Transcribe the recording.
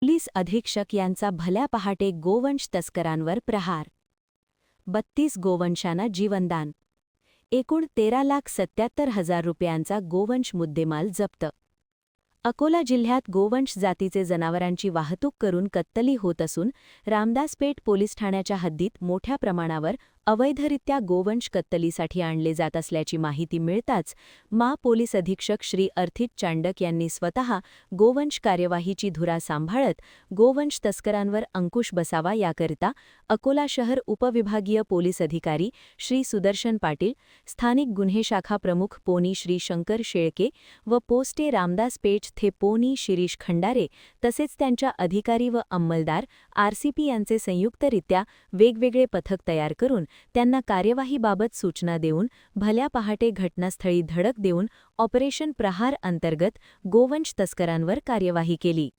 Police अधीक्षक यांचा भल्या पहाटे गोवंश तस्करांवर प्रहार. 32 गोवंशांना जीवनदान. एकूण 13,77,000 रुपयांचा गोवंश मुद्देमाल जप्त. अकोला जिल्ह्यात गोवंश जातीचे जनावरांची वाहतूक करून कत्तली होत असून रामदासपेठ पोलीस ठाण्याच्या हद्दीत मोठ्या प्रमाणावर अवैधरित्या गोवंश कत्तलीसाठी आणले जात असल्याची माहिती मिळताच पोलीस अधीक्षक श्री अर्थित चांडक यांनी स्वतः गोवंश कार्यवाहीची धुरा सांभाळत गोवंश तस्करांवर अंकुश बसावा याकरिता अकोला शहर उपविभागीय पोलीस अधिकारी श्री सुदर्शन पाटील, स्थानिक गुन्हे शाखा प्रमुख पोनी श्री शंकर शेळके व पोस्टे रामदासपेठ थे पोनी शिरीष खंडारे तसेच त्यांच्या अधिकारी व अंमलदार आरसीपी यांचे संयुक्तरित्या वेगवेगळे पथक तयार करून त्यांना कार्यवाहीबाबत सूचना देऊन भल्या पहाटे घटनास्थळी धडक देऊन ऑपरेशन प्रहार अंतर्गत गोवंश तस्करांवर कार्यवाही केली.